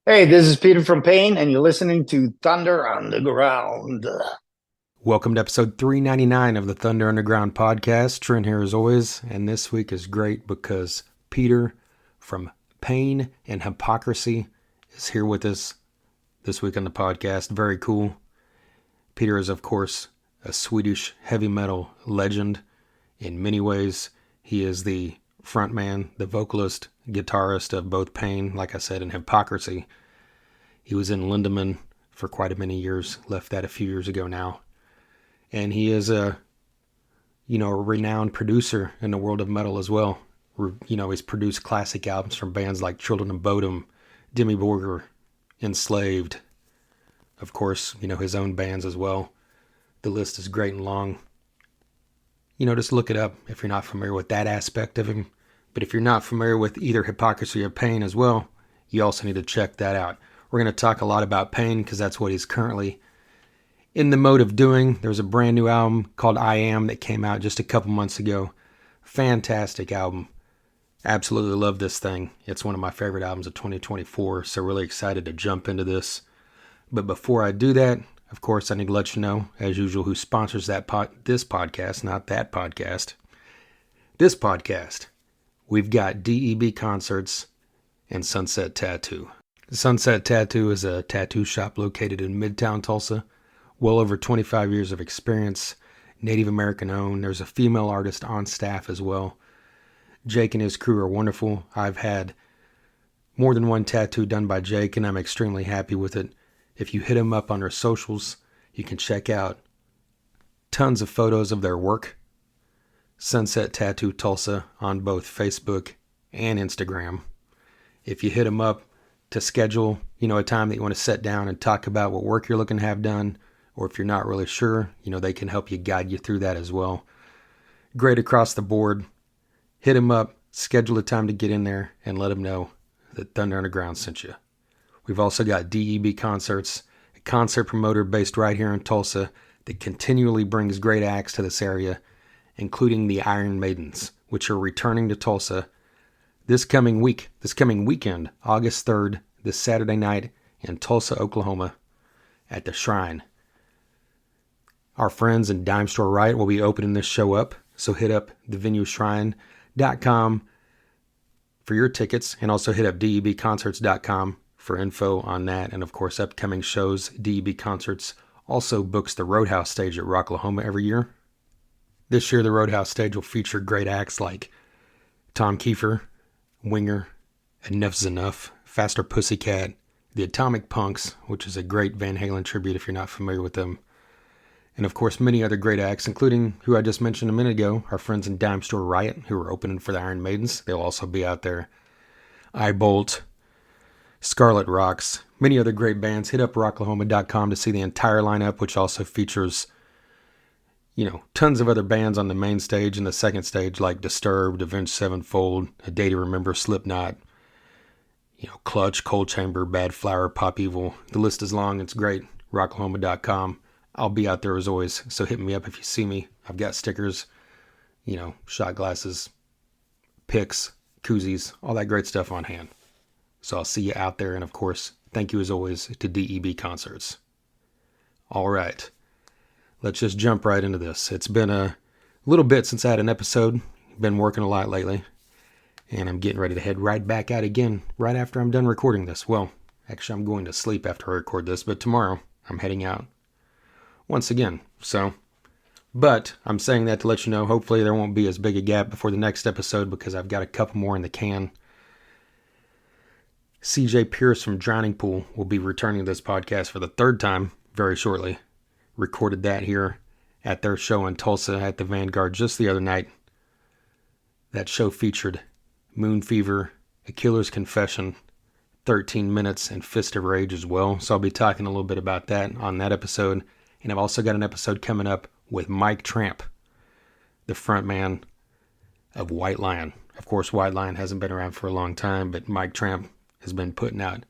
Hey, this is Peter from Pain, and you're listening to Thunder Underground. Welcome to episode 399 of the Thunder Underground podcast. Trent here as always, and this week is great because Peter from Pain and Hypocrisy is here with us this week on the podcast. Very cool. Peter is, of course, a Swedish heavy metal legend in many ways. He is the frontman, the vocalist, guitarist of both Pain, like I said, and Hypocrisy. He was in Lindemann for quite a many years, left that a few years ago now. And he is a renowned producer in the world of metal as well. He's produced classic albums from bands like Children of Bodom, Dimmy Borgir, Enslaved. Of course, his own bands as well. The list is great and long. Just look it up if you're not familiar with that aspect of him. But if you're not familiar with either Hypocrisy or Pain as well, you also need to check that out. We're going to talk a lot about Pain because that's what he's currently in the mode of doing. There's a brand new album called I Am that came out just a couple months ago. Fantastic album. Absolutely love this thing. It's one of my favorite albums of 2024, so really excited to jump into this. But before I do that, of course, I need to let you know, as usual, who sponsors this podcast, not that podcast. This podcast. We've got DEB Concerts and Sunset Tattoo. Sunset Tattoo is a tattoo shop located in Midtown Tulsa. Well over 25 years of experience, Native American owned. There's a female artist on staff as well. Jake and his crew are wonderful. I've had more than one tattoo done by Jake, and I'm extremely happy with it. If you hit him up on their socials, you can check out tons of photos of their work. Sunset Tattoo Tulsa on both Facebook and Instagram. If you hit him up to schedule, a time that you want to sit down and talk about what work you're looking to have done, or if you're not really sure, they can help you guide you through that as well. Great across the board. Hit them up, schedule a time to get in there, and let them know that Thunder Underground sent you. We've also got DEB Concerts, a concert promoter based right here in Tulsa that continually brings great acts to this area, including the Iron Maidens, which are returning to Tulsa this coming weekend, August 3rd, this Saturday night in Tulsa, Oklahoma, at the Shrine. Our friends in Dime Store Riot will be opening this show up, so hit up thevenueshrine.com for your tickets, and also hit up debconcerts.com for info on that, and of course upcoming shows. DEB Concerts also books the Roadhouse stage at Rocklahoma every year. This year the Roadhouse stage will feature great acts like Tom Kiefer, Winger, Enough's Enough, Faster Pussycat, the Atomic Punks, which is a great Van Halen tribute if you're not familiar with them, and of course many other great acts, including who I just mentioned a minute ago, our friends in Dime Store Riot, who are opening for the Iron Maidens. They'll also be out there. Bolt, Scarlet Rocks, many other great bands. Hit up rocklahoma.com to see the entire lineup, which also features, tons of other bands on the main stage and the second stage, like Disturbed, Avenged Sevenfold, A Day to Remember, Slipknot, Clutch, Cold Chamber, Bad Flower, Pop Evil. The list is long. It's great. rocklahoma.com. I'll be out there as always, so hit me up if you see me. I've got stickers, shot glasses, picks, koozies, all that great stuff on hand. So I'll see you out there, and of course, thank you as always to DEB Concerts. All right, let's just jump right into this. It's been a little bit since I had an episode. Been working a lot lately, and I'm getting ready to head right back out again right after I'm done recording this. Well, actually, I'm going to sleep after I record this, but tomorrow I'm heading out once again. But I'm saying that to let you know, hopefully there won't be as big a gap before the next episode because I've got a couple more in the can. CJ Pierce from Drowning Pool will be returning to this podcast for the third time very shortly. Recorded that here at their show in Tulsa at the Vanguard just the other night. That show featured Moon Fever, A Killer's Confession, 13 Minutes, and Fist of Rage as well. So I'll be talking a little bit about that on that episode. And I've also got an episode coming up with Mike Tramp, the frontman of White Lion. Of course, White Lion hasn't been around for a long time, but Mike Tramp has been putting out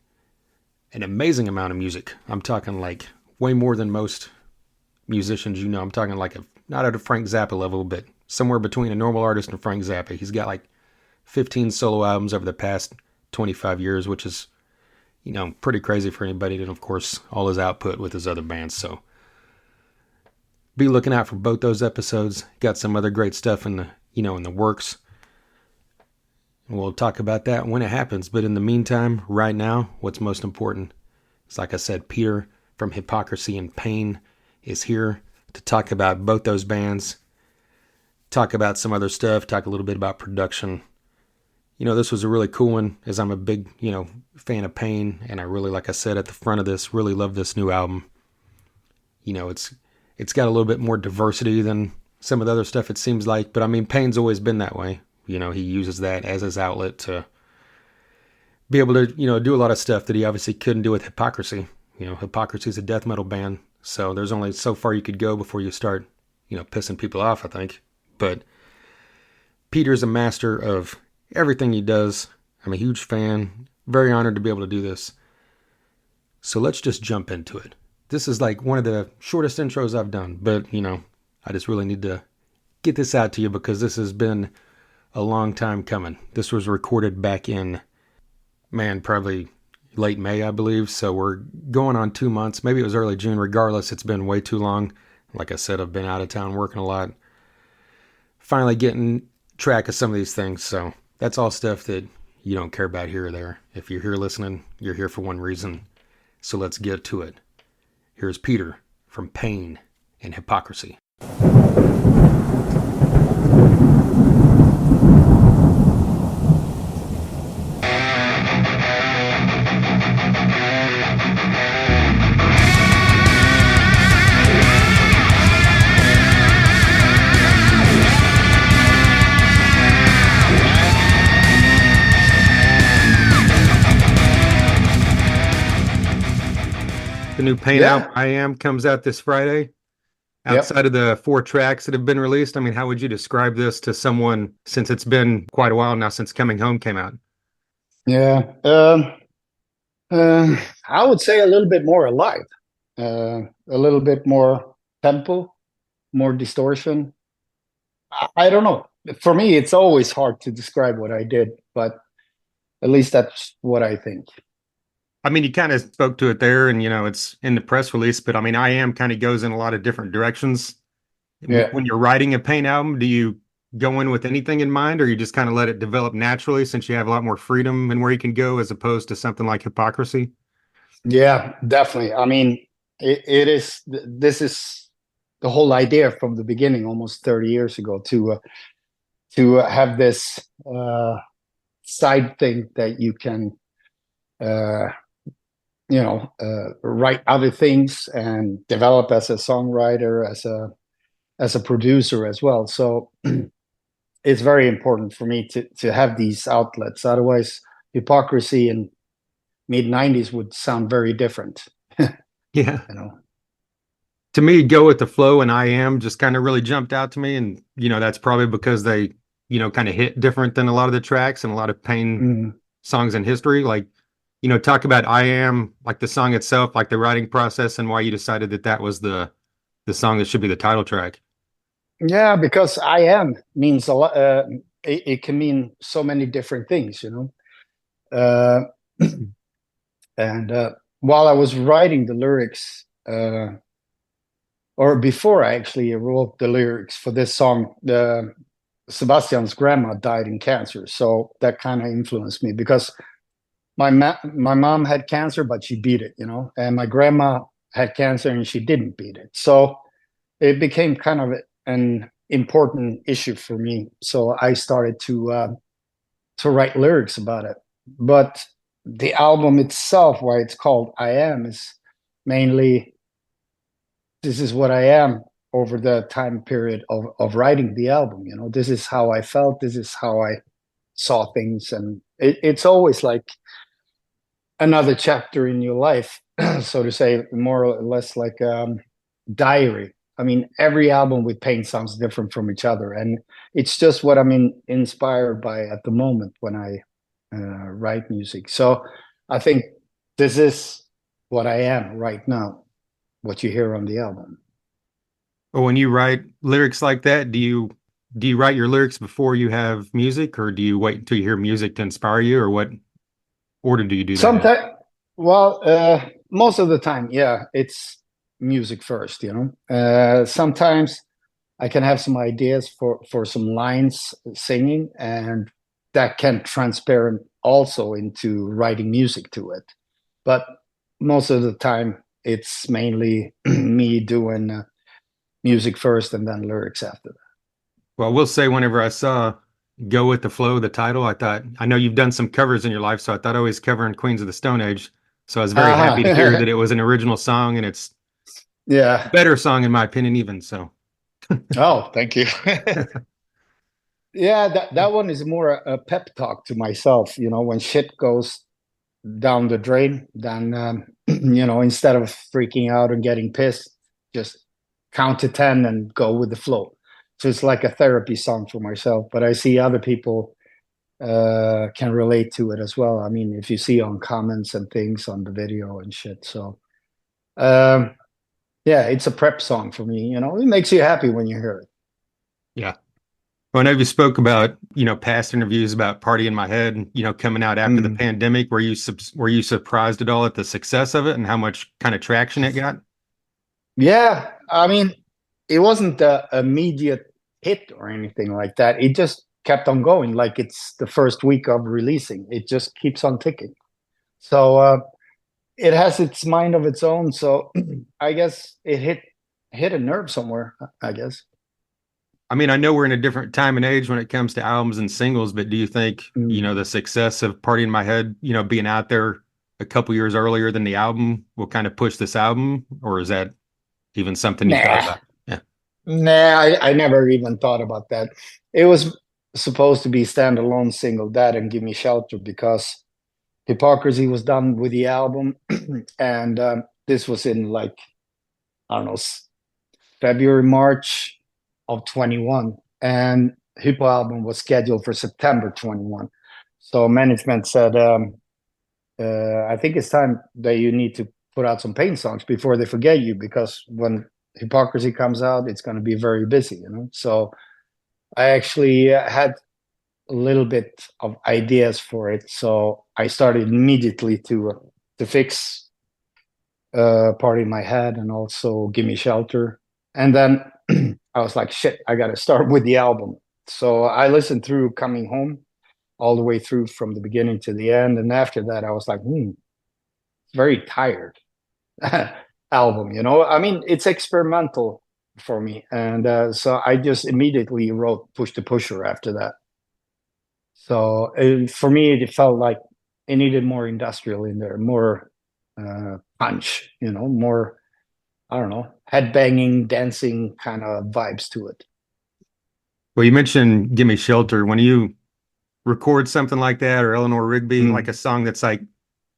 an amazing amount of music. I'm talking like way more than most musicians I'm talking like not at a Frank Zappa level, but somewhere between a normal artist and Frank Zappa. He's got like 15 solo albums over the past 25 years, which is, pretty crazy for anybody. And of course, all his output with his other bands. So be looking out for both those episodes. Got some other great stuff in the works. And we'll talk about that when it happens. But in the meantime, right now, what's most important is, like I said, Peter from Hypocrisy and Pain is here to talk about both those bands, talk about some other stuff, talk a little bit about production. This was a really cool one, as I'm a big, fan of Pain, and I really, like I said at the front of this, really love this new album. It's got a little bit more diversity than some of the other stuff, it seems like, but I mean, Pain's always been that way. He uses that as his outlet to be able to, do a lot of stuff that he obviously couldn't do with Hypocrisy. Hypocrisy is a death metal band, so there's only so far you could go before you start, pissing people off, I think. But Peter's a master of everything he does. I'm a huge fan. Very honored to be able to do this. So let's just jump into it. This is like one of the shortest intros I've done, but, I just really need to get this out to you because this has been a long time coming. This was recorded back in, probably late May, I believe. So we're going on 2 months. Maybe it was early June. Regardless, it's been way too long. Like I said, I've been out of town working a lot. Finally getting track of some of these things. So that's all stuff that you don't care about here or there. If you're here listening, you're here for one reason. So let's get to it. Here's Peter from Pain and Hypocrisy. The new Pain album, I Am, comes out this Friday. Outside of the 4 tracks that have been released, I mean, how would you describe this to someone, since it's been quite a while now since Coming Home came out? Yeah. I would say a little bit more alive, a little bit more tempo, more distortion. I don't know. For me, it's always hard to describe what I did, but at least that's what I think. I mean, you kind of spoke to it there, and it's in the press release, but I mean, I Am kind of goes in a lot of different directions. Yeah. When you're writing a Pain album, do you go in with anything in mind, or you just kind of let it develop naturally since you have a lot more freedom in where you can go as opposed to something like Hypocrisy? Yeah, definitely. I mean, this is the whole idea from the beginning, almost 30 years ago, to have this side thing that you can write other things and develop as a songwriter, as a producer as well. So it's very important for me to have these outlets. Otherwise, Hypocrisy in mid-90s would sound very different. Yeah. To me, Go With the Flow and I Am just kind of really jumped out to me. And, that's probably because they, kind of hit different than a lot of the tracks and a lot of Pain songs in history. Like, talk about I Am, like the song itself, like the writing process, and why you decided that was the song that should be the title track. Yeah, because I am means a lot. It can mean so many different things, and while I was writing the lyrics, or before I actually wrote the lyrics for this song, Sebastian's grandma died in cancer, so that kind of influenced me because my mom had cancer, but she beat it, and my grandma had cancer and she didn't beat it. So it became kind of an important issue for me. So I started to write lyrics about it. But the album itself, why it's called I Am, is mainly this is what I am over the time period of writing the album. This is how I felt. This is how I saw things. And it's always like another chapter in your life, so to say, more or less like diary. I mean, every album with Pain sounds different from each other, and it's just what I'm inspired by at the moment when I write music. So I think this is what I am right now, what you hear on the album. Well, when you write lyrics like that, do you write your lyrics before you have music, or do you wait until you hear music to inspire you, or what order do you do that Sometimes, Well, most of the time, yeah, it's music first, you know. Sometimes I can have some ideas for some lines singing, and that can transparent also into writing music to it. But most of the time, it's mainly me doing music first and then lyrics after Well, I will say whenever I saw Go With the Flow, the title, I thought, I know you've done some covers in your life, so I thought I was covering Queens of the Stone Age. So I was very happy to hear that. that it was an original song and it's a Yeah. better song in my opinion, even so. Oh, thank you. Yeah, that one is more a pep talk to myself. You know, when shit goes down the drain, then you know, instead of freaking out and getting pissed, just count to 10 and go with the flow. So it's like a therapy song for myself. But I see other people can relate to it as well. I mean, if you see on comments and things on the video and shit. So um, yeah, it's a prep song for me. You know, it makes you happy when you hear it. Yeah. Well, I know you spoke about, past interviews about Party in My Head, coming out after the Mm. pandemic. Were you surprised at all at the success of it and how much kind of traction it got? Yeah, I mean, it wasn't a immediate hit or anything like that. It just kept on going, like it's the first week of releasing. It just keeps on ticking. So it has its mind of its own. So I guess it hit a nerve somewhere, I guess. I mean, I know we're in a different time and age when it comes to albums and singles, but do you think, Mm. the success of Party in My Head, being out there a couple years earlier than the album will kind of push this album, or is that even something you thought Nah, about? Yeah. nah, I never even thought about that. It was supposed to be standalone single, that and Give Me Shelter, because Hypocrisy was done with the album, and this was in like I don't know February, March of 21, and Hippo album was scheduled for September 21. So management said, I think it's time that you need to put out some pain songs before they forget you, because when Hypocrisy comes out, it's going to be very busy, you know. So I actually had a little bit of ideas for it, so I started immediately to fix Party in My Head and also Give Me Shelter. And then I was like, shit, I got to start with the album. So I listened through Coming Home all the way through from the beginning to the end. And after that, I was like, very tired album, you know? I mean, it's experimental for me. And so I just immediately wrote Push to Pusher after that. So for me, it felt like it needed more industrial in there, more punch, you know, more I don't know, headbanging, dancing kind of vibes to it. Well, you mentioned Gimme Shelter. When you record something like that or Eleanor Rigby, like Mm, a song that's like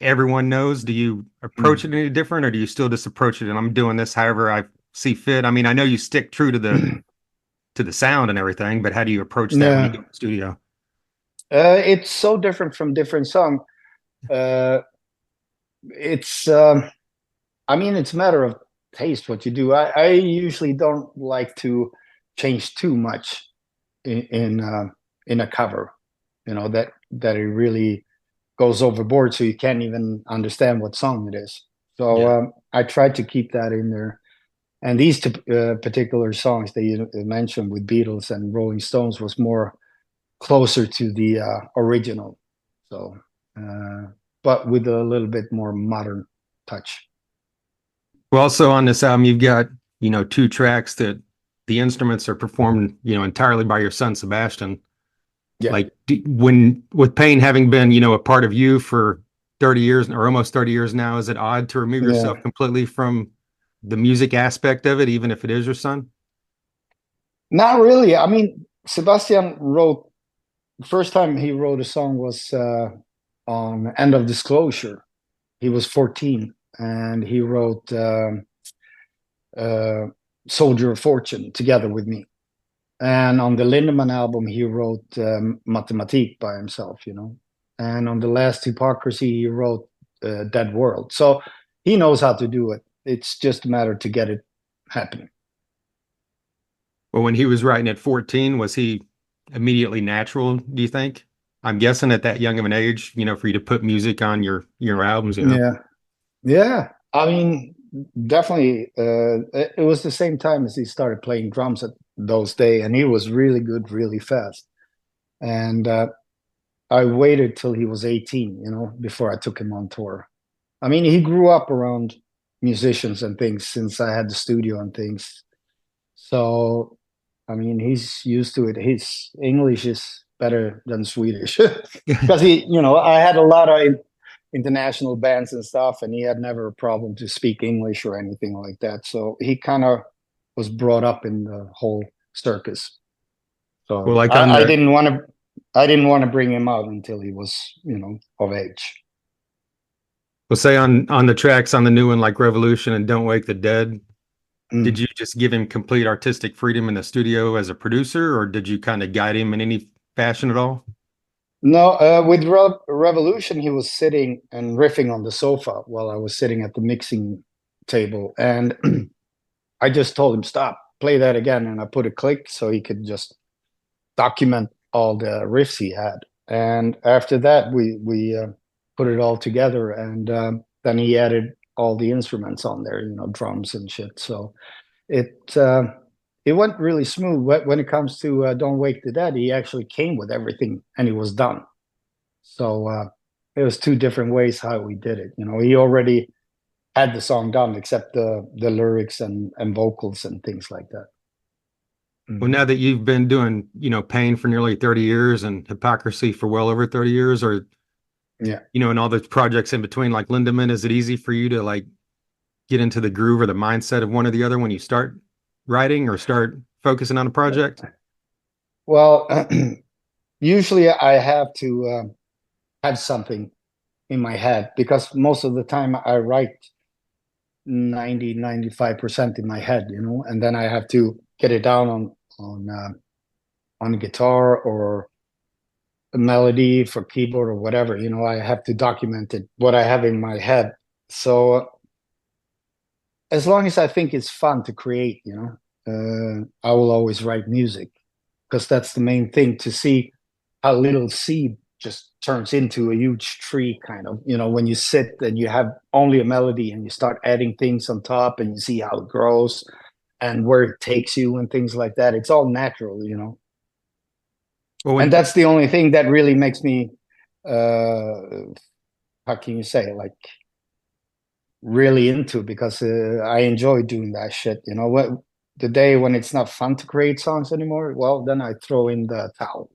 everyone knows, do you approach mm. it any different or do you still just approach it and I'm doing this however I see fit? I mean, I know you stick true to the sound and everything, but how do you approach that when you go Yeah, to the studio? it's so different from different song. Uh, it's, I mean, it's a matter of taste what you do. I usually don't like to change too much in a cover, you know, that it really goes overboard, so you can't even understand what song it is. So Yeah. I tried to keep that in there. And these two particular songs that you mentioned with Beatles and Rolling Stones was more closer to the original. So, uh, but with a little bit more modern touch. Well, also on this album, you've got, two tracks that the instruments are performed, entirely by your son, Sebastian. Yeah, Like when with Pain having been, a part of you for 30 years or almost 30 years now, is it odd to remove yeah. yourself completely from the music aspect of it, even if it is your son? Not really. I mean, Sebastian wrote, first time he wrote a song was on End of Disclosure. He was 14 and he wrote uh, Soldier of Fortune together with me. And on the Lindemann album, he wrote Mathematik by himself, you know. And on the last Hypocrisy, he wrote Dead World. So he knows how to do it. It's just a matter to get it happening. Well, when he was writing at 14, was he immediately natural, do you think? I'm guessing at that young of an age, for you to put music on your albums. Yeah. Yeah, I mean, definitely. It was the same time as he started playing drums at those days, and he was really good, really fast. And I waited till he was 18, before I took him on tour. I mean, he grew up around musicians and things since I had the studio and things. So, I mean, he's used to it. His English is better than Swedish because I had a lot of international bands and stuff, and he had never a problem to speak English or anything like that. So he kind of was brought up in the whole circus. Well, So like on I the didn't want to, I didn't want to bring him out until he was, of age. Well, say on the tracks on the new one, like Revolution and Don't Wake the Dead, did Mm. you just give him complete artistic freedom in the studio as a producer, or did you kind of guide him in any fashion at all? No, with Revolution, he was sitting and riffing on the sofa while I was sitting at the mixing table, and I just told him stop, play that again, and I put a click so he could just document all the riffs he had. And after that, we put it all together, and then he added all the instruments on there, drums and shit. So it uh, it went really smooth. When it comes to "Don't Wake the Dead," he actually came with everything, and he was done. So it was two different ways how we did it. He already had the song done, except the lyrics and vocals and things like that. Well, Mm. now that you've been doing, Pain for nearly 30 years and Hypocrisy for well over 30 years, or, Yeah. and all the projects in between, like Lindemann, is it easy for you to like get into the groove or the mindset of one or the other when you start writing or start focusing on a project? Well, usually I have to have something in my head because most of the time I write 90-95% in my head, and then I have to get it down on guitar or a melody for keyboard or whatever. I have to document it what I have in my head. So as long as I think it's fun to create, I will always write music because that's the main thing to see how little seed just turns into a huge tree, kind of. When you sit and you have only a melody and you start adding things on top and you see how it grows and where it takes you and things like that. It's all natural. Well, And when that's the only thing that really makes me, uh, how can you say, like really into because I enjoy doing that shit. What the day when it's not fun to create songs anymore, well, then I throw in the towel.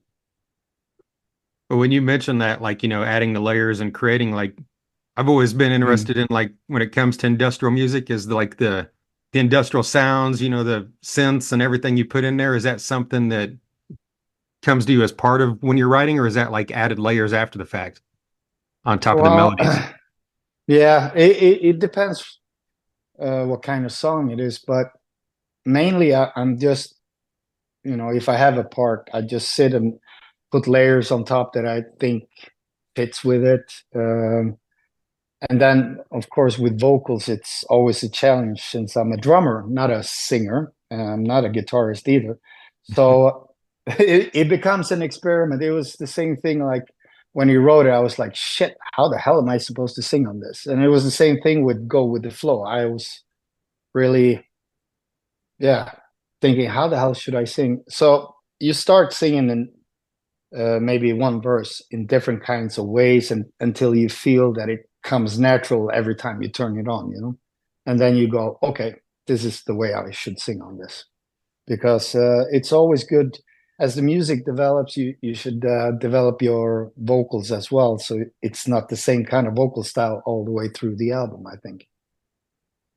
when you mention that, like, adding the layers and creating, like, I've always been Mm. interested in, like, when it comes to industrial music, is like the industrial sounds, the synths and everything you put in there. Is that something that comes to you as part of when you're writing, or is that like added layers after the fact on top of the Well, melodies? yeah, it depends what kind of song it is, but mainly I'm just, if I have a part, I just sit and put layers on top that I think fits with it. And then, of course, with vocals, it's always a challenge since I'm a drummer, not a singer. I'm not a guitarist either. So it becomes an experiment. It was the same thing like when you wrote it, I was like, shit, how the hell am I supposed to sing on this? And it was the same thing with Go with the Flow. I was really, yeah, thinking, how the hell should I sing? So you start singing in maybe one verse in different kinds of ways and until you feel that it comes natural every time you turn it on. And then you go, okay, this is the way I should sing on this. Because it's always good as the music develops, you should develop your vocals as well. So it's not the same kind of vocal style all the way through the album, I think.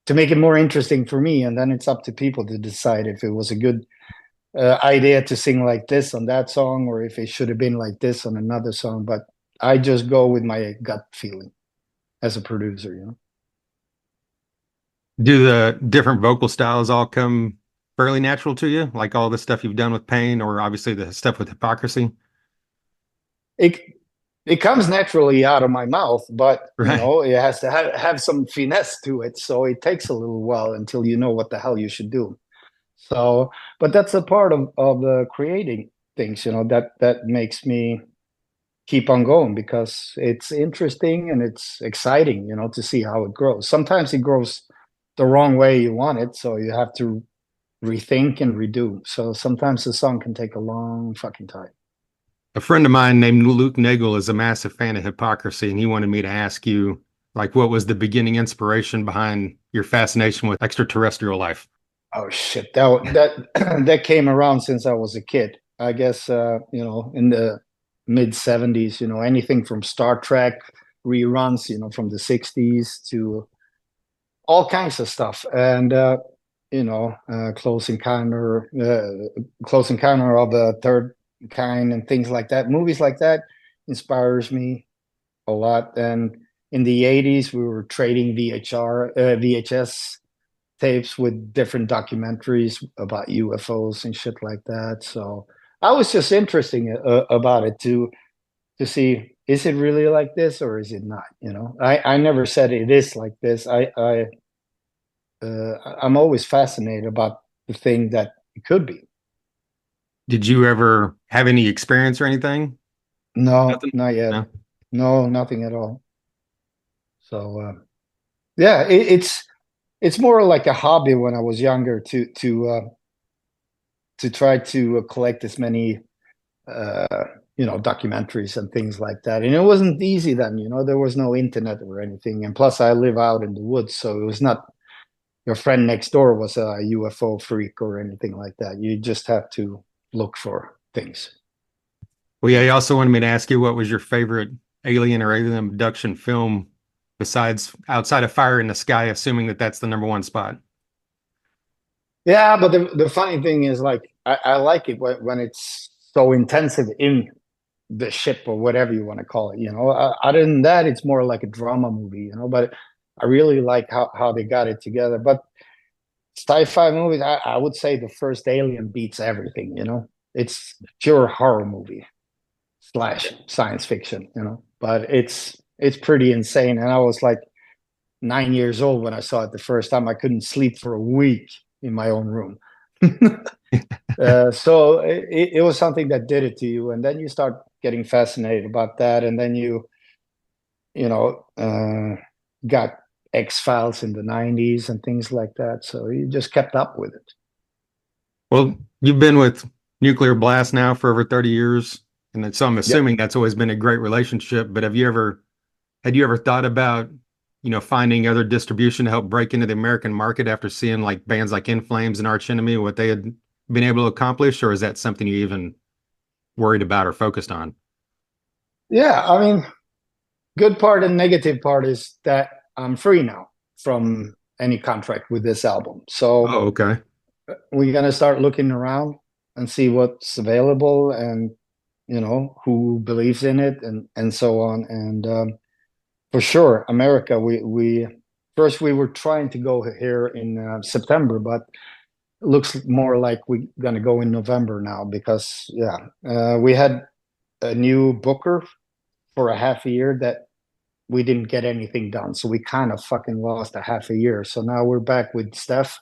To make it more interesting for me, and then it's up to people to decide if it was a good idea to sing like this on that song or if it should have been like this on another song. But I just go with my gut feeling as a producer. Do the different vocal styles all come fairly natural to you, like all the stuff you've done with Pain, or obviously the stuff with Hypocrisy? It it comes naturally out of my mouth, but Right. it has to have some finesse to it. So it takes a little while until you know what the hell you should do. So, but that's a part of the creating things, that makes me keep on going because it's interesting and it's exciting, to see how it grows. Sometimes it grows the wrong way you want it, so you have to rethink and redo. So sometimes the song can take a long fucking time. A friend of mine named Luke Nagel is a massive fan of Hypocrisy, and he wanted me to ask you, like, what was the beginning inspiration behind your fascination with extraterrestrial life? Oh shit, that that came around since I was a kid. I guess in the mid 70s, anything from Star Trek reruns, from the 60s to all kinds of stuff. And Close Encounter of the Third Kind and things like that. Movies like that inspires me a lot. And in the 80s, we were trading VHS tapes with different documentaries about UFOs and shit like that. So I was just interested about it to see, is it really like this or is it not? I never said it is like this. I'm always fascinated about the thing that it could be. Did you ever have any experience or anything? No, Nothing? not yet. No. No, nothing at all. So yeah, it's more like a hobby when I was younger to try to collect as many uh, documentaries and things like that. And it wasn't easy then. There was no internet or anything. And plus, I live out in the woods, so it was not your friend next door was a UFO freak or anything like that. You just have to look for things. Well, yeah, he also wanted me to ask you what was your favorite alien or alien abduction film besides outside of Fire in the Sky, assuming that that's the number one spot. Yeah, but the funny thing is, like, I like it when it's so intensive in the ship or whatever you want to call it. Other than that, it's more like a drama movie. But I really like how they got it together. But sci-fi movies, I would say the first Alien beats everything. It's pure horror movie slash science fiction. But it's pretty insane. And I was like 9 years old when I saw it the first time. I couldn't sleep for a week in my own room. So it was something that did it to you, and then you start getting fascinated about that, and then got X-Files in the 90s and things like that. So you just kept up with it. Well, you've been with Nuclear Blast now for over 30 years, and so I'm Yep. assuming that's always been a great relationship. But had you ever thought about, finding other distribution to help break into the American market after seeing like bands like In Flames and Arch Enemy, what they had been able to accomplish, or is that something you even worried about or focused on? Yeah, I mean, good part and negative part is that I'm free now from any contract with this album. So Oh, okay. we're gonna start looking around and see what's available and who believes in it and so on. And for sure, America, we first we were trying to go here in September, but it looks more like we're gonna go in November now because yeah, we had a new booker for a half a year that we didn't get anything done, so we kind of fucking lost a half a year. So now we're back with Steph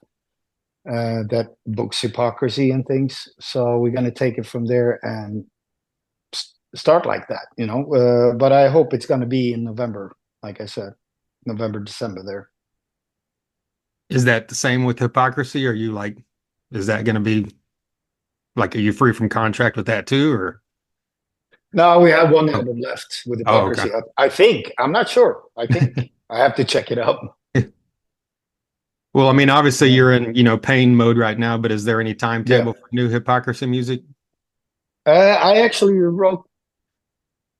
that books Hypocrisy and things. So we're gonna take it from there and start like that. But I hope it's gonna be in November, like I said, November, December there. Is that the same with Hypocrisy? Are you like, is that going to be like, are you free from contract with that too? Or, No, we have one oh, album left with oh, okay. Hypocrisy. I think. I'm not sure. I think I have to check it out. Well, I mean, obviously Yeah. you're in, pain mode right now, but is there any Yeah. timetable for new Hypocrisy music? I actually wrote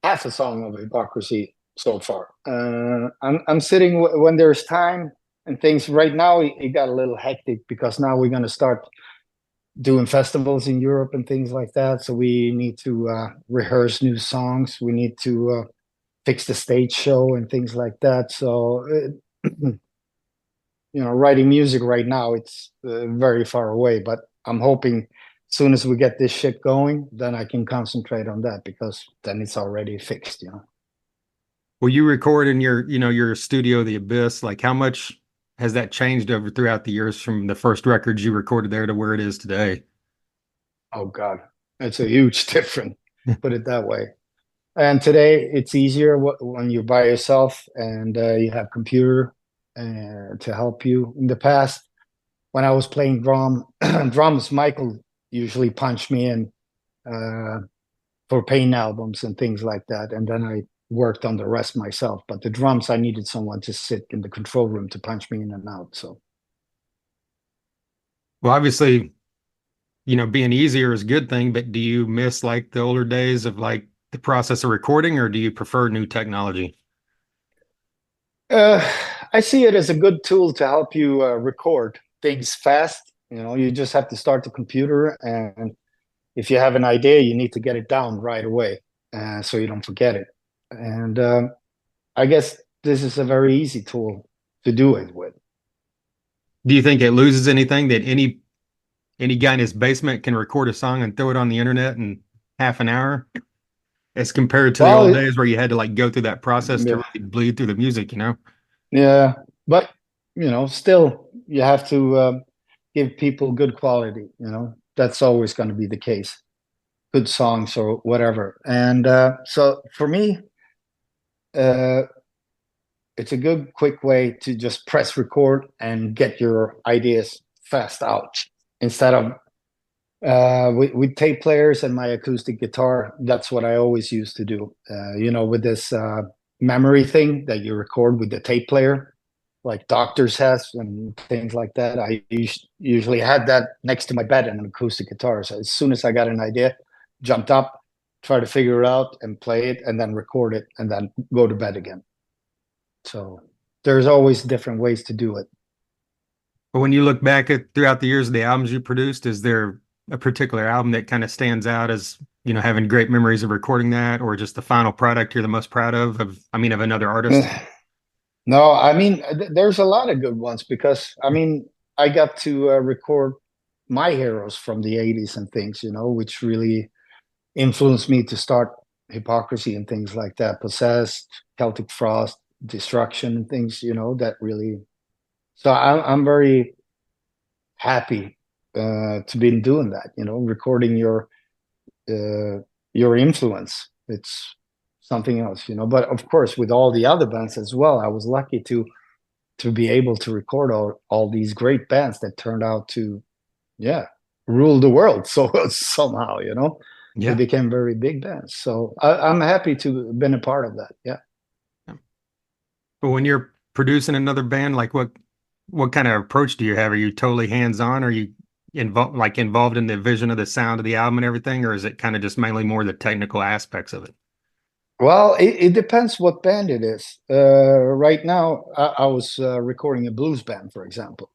half a song of Hypocrisy so far. I'm sitting when there's time and things. Right now, it got a little hectic because now we're going to start doing festivals in Europe and things like that. So we need to rehearse new songs. We need to fix the stage show and things like that. So, writing music right now, it's very far away. But I'm hoping as soon as we get this shit going, then I can concentrate on that because then it's already fixed. Well, you record in your studio, The Abyss. Like, how much has that changed over throughout the years from the first records you recorded there to where it is today? Oh God, it's a huge difference. Put it that way. And today it's easier when you're by yourself and you have computer to help you. In the past, when I was playing drums, Michael usually punched me in uh, for Pain albums and things like that, and then I worked on the rest myself. But the drums, I needed someone to sit in the control room to punch me in and out. So, Well, obviously, being easier is a good thing, but do you miss like the older days of like the process of recording, or do you prefer new technology? uh, I see it as a good tool to help you record things fast. You just have to start the computer, and if you have an idea, you need to get it down right away, so you don't forget it. And I guess this is a very easy tool to do it with. Do you think it loses anything that any guy in his basement can record a song and throw it on the internet in half an hour, as compared to the old Well, days where you had to like go through that process to yeah, really bleed through the music? yeah, but still, you have to give people good quality. That's always going to be the case. Good songs or whatever. And so for me, uh, it's a good, quick way to just press record and get your ideas fast out instead of with tape players and my acoustic guitar. That's what I always used to do. With this memory thing that you record with the tape player, like doctors has and things like that. I usually had that next to my bed and an acoustic guitar. So as soon as I got an idea, jumped up, try to figure it out and play it, and then record it, and then go to bed again. So there's always different ways to do it. But when you look back at throughout the years of the albums you produced, is there a particular album that kind of stands out as, having great memories of recording that, or just the final product you're the most proud of another artist? No, I mean, there's a lot of good ones because I mean, I got to record my heroes from the 80s and things, which really influenced me to start Hypocrisy and things like that. Possessed, Celtic Frost, Destruction, and things, that really. So I'm very happy to be doing that, recording your influence. It's something else, But of course, with all the other bands as well, I was lucky to be able to record all these great bands that turned out to, yeah, rule the world. So somehow, they Yeah. became very big bands. So I'm happy to have been a part of that. Yeah. But when you're producing another band, like what kind of approach do you have? Are you totally hands-on? Are you involved in the vision of the sound of the album and everything, or is it kind of just mainly more the technical aspects of it? Well, it depends what band it is. Right now, I was recording a blues band, for example.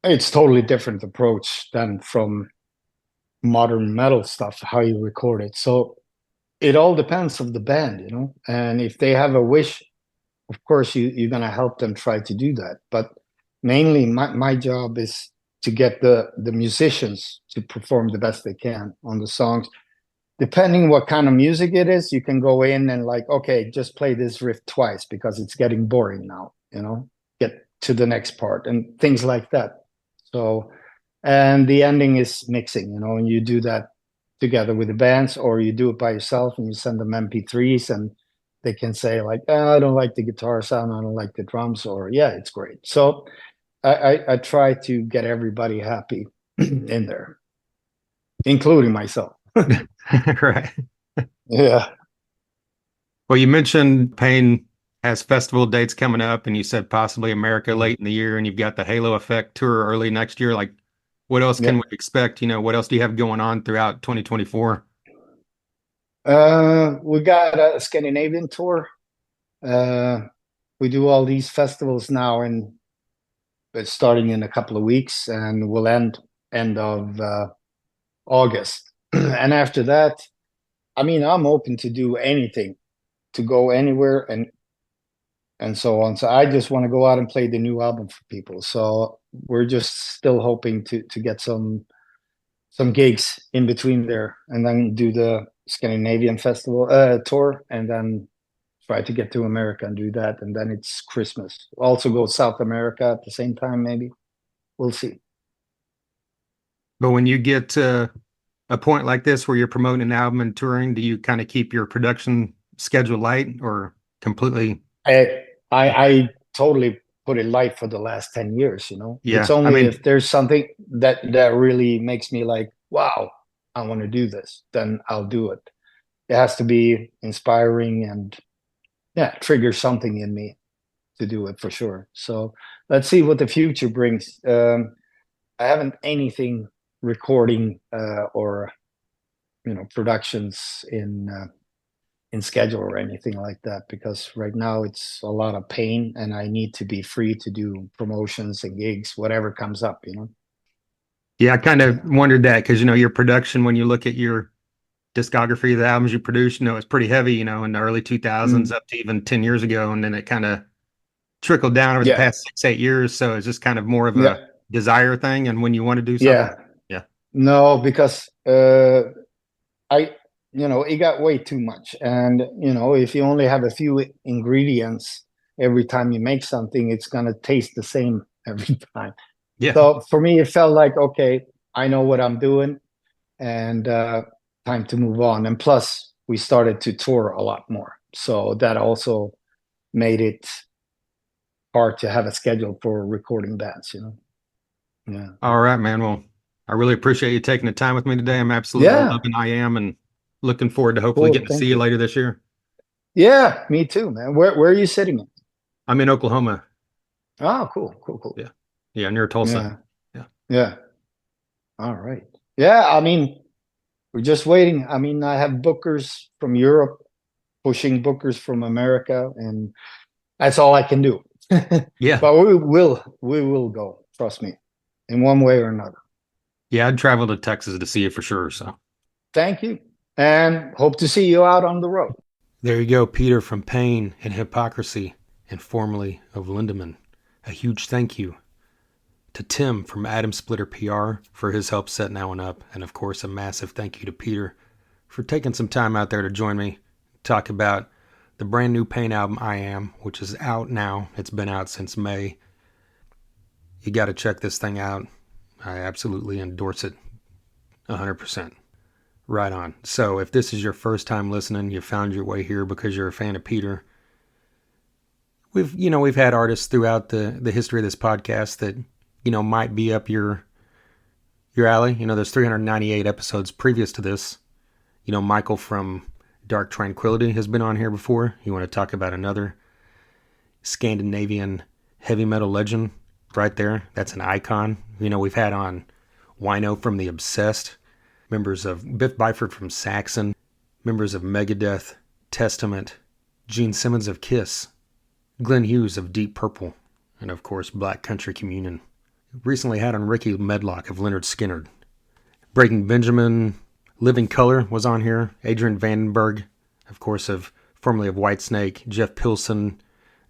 It's totally different approach than from modern metal stuff, how you record it. So it all depends of the band, And if they have a wish, of course, you're gonna help them try to do that. But mainly, my job is to get the musicians to perform the best they can on the songs. Depending what kind of music it is, you can go in and like, okay, just play this riff twice because it's getting boring now, get to the next part and things like that. So, and the ending is mixing, and you do that together with the bands, or you do it by yourself and you send them MP3s and they can say like, I don't like the guitar sound, I don't like the drums, or yeah, it's great. So I try to get everybody happy in there, including myself. Right. Yeah. Well, you mentioned Pain has festival dates coming up, and you said possibly America Mhm. late in the year, and you've got the Halo Effect tour early next year. Like, what else can Yeah. we expect? What else do you have going on throughout 2024? We got a Scandinavian tour. Uh, we do all these festivals now, and it's starting in a couple of weeks, and will end of August. And after that, I mean, I'm open to do anything, to go anywhere, and so on. So I just want to go out and play the new album for people. So we're just still hoping to get some gigs in between there, and then do the Scandinavian festival tour, and then try to get to America and do that, and then it's Christmas. Also go South America at the same time, maybe. We'll see. But when you get a point like this where you're promoting an album and touring, do you kind of keep your production schedule light or completely? I totally put it light for the last 10 years, you know. It's Yeah. I only mean, if there's something that really makes me like, wow, I want to do this, then I'll do it. It has to be inspiring and yeah, trigger something in me to do it for sure. So let's see what the future brings. I haven't anything recording or productions in schedule or anything like that because right now it's a lot of pain and I need to be free to do promotions and gigs, whatever comes up, you know? yeah, I kind of Yeah. wondered that because, your production, when you look at your discography, the albums you produced, it's pretty heavy, in the early 2000s Mm. up to even 10 years ago. And then it kind of trickled down over the Yeah. past 6, 8 years. So it's just kind of more of Yeah. a desire thing. And when you want to do something, Yeah. yeah. No, because I, it got way too much. And, if you only have a few ingredients every time you make something, it's going to taste the same every time. Yeah. So for me, it felt like, okay, I know what I'm doing and time to move on. And plus, we started to tour a lot more. So that also made it hard to have a schedule for recording bands, you know? Yeah. All right, man. Well, I really appreciate you taking the time with me today. I'm absolutely Yeah. loving I am and looking forward to hopefully Cool. getting to see Thank you you. later this year. Yeah, me too, man. Where are you sitting at? I'm in Oklahoma. Oh, cool, cool, cool. Yeah. Yeah, near Tulsa. Yeah, Yeah. yeah. All right. Yeah, I mean, we're just waiting. I mean, I have bookers from Europe pushing bookers from America, and that's all I can do. Yeah. But we will go, trust me, in one way or another. Yeah, I'd travel to Texas to see you for sure. So Thank you. And hope to see you out on the road. there you go, Peter from Pain and Hypocrisy, and formerly of Lindemann. A huge thank you to Tim from Atom Splitter PR for his help setting that one up. And of course, a massive thank you to Peter for taking some time out there to join me, talk about the brand new Pain album, I Am, which is out now. It's been out since May. You got to check this thing out. I absolutely endorse it 100%. Right on. So if this is your first time listening, you found your way here because you're a fan of Peter. We've had artists throughout the history of this podcast that, might be up your alley. There's 398 episodes previous to this. Michael from Dark Tranquility has been on here before. You want to talk about another Scandinavian heavy metal legend right there? That's an icon. We've had on Wino from The Obsessed, members of Biff Byford from Saxon, members of Megadeth, Testament, Gene Simmons of Kiss, Glenn Hughes of Deep Purple, and of course Black Country Communion. Recently had on Ricky Medlock of Leonard Skinner. Breaking Benjamin, Living Color was on here. Adrian Vandenberg, of course, formerly of Whitesnake. Jeff Pilson,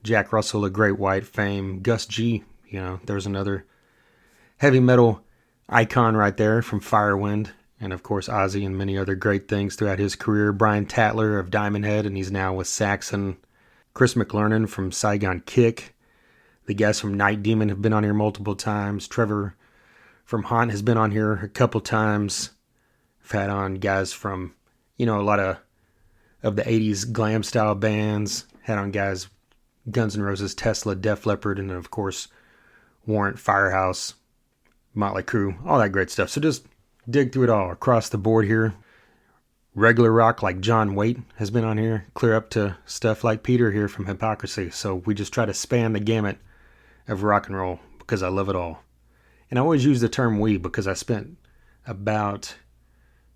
Jack Russell of Great White fame. Gus G, there's another heavy metal icon right there from Firewind. And of course, Ozzy and many other great things throughout his career. Brian Tatler of Diamond Head, and he's now with Saxon. Chris McLernon from Saigon Kick. The guys from Night Demon have been on here multiple times. Trevor from Haunt has been on here a couple times. I've had on guys from, a lot of the 80s glam style bands. Had on guys, Guns N' Roses, Tesla, Def Leppard, and of course, Warrant, Firehouse, Motley Crue, all that great stuff. So just dig through it all across the board here. Regular rock like John Waite has been on here, clear up to stuff like Peter here from Hypocrisy. So we just try to span the gamut of rock and roll because I love it all. And I always use the term we because I spent about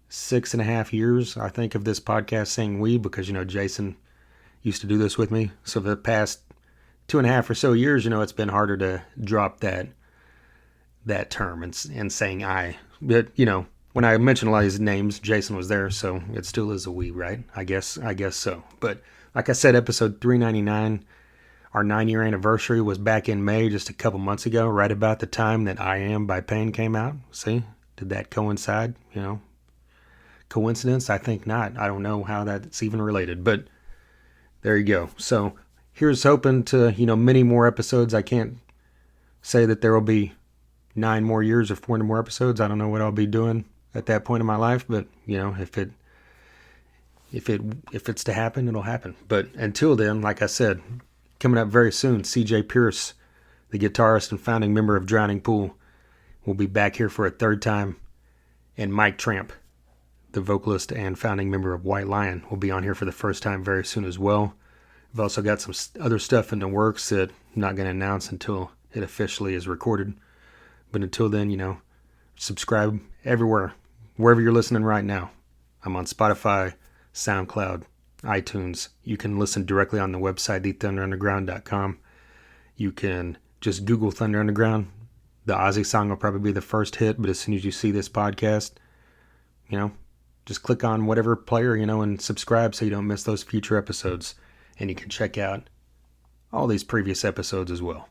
6.5 years, I think, of this podcast saying we because, Jason used to do this with me. So for the past 2.5 or so years, it's been harder to drop that term and saying I. But, when I mentioned a lot of these names, Jason was there, so it still is a we, right? I guess so. But like I said, episode 399, our 9-year anniversary was back in May, just a couple months ago, right about the time that I Am by Pain came out. See? Did that coincide? Coincidence? I think not. I don't know how that's even related, but there you go. So here's hoping to, many more episodes. I can't say that there will be 9 more years or 4 more episodes. I don't know what I'll be doing. at that point in my life, but if it's to happen, it'll happen. But until then, like I said, coming up very soon, CJ Pierce, the guitarist and founding member of Drowning Pool, will be back here for a third time, and Mike Tramp, the vocalist and founding member of White Lion, will be on here for the first time very soon as well. I've also got some other stuff in the works that I'm not going to announce until it officially is recorded. But until then, subscribe everywhere, wherever you're listening right now. I'm on Spotify, SoundCloud, iTunes. You can listen directly on the website, thethunderunderground.com. You can just Google Thunder Underground. The Ozzy song will probably be the first hit, but as soon as you see this podcast, just click on whatever player, and subscribe so you don't miss those future episodes. And you can check out all these previous episodes as well.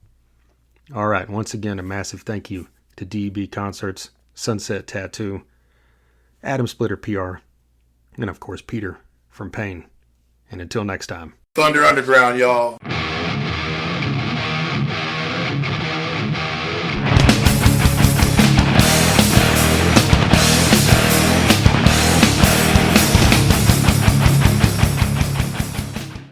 All right, once again, a massive thank you to DEB Concerts, Sunset Tattoo, Adam Splitter PR, and of course Peter from Pain. And until next time. Thunder Underground, y'all.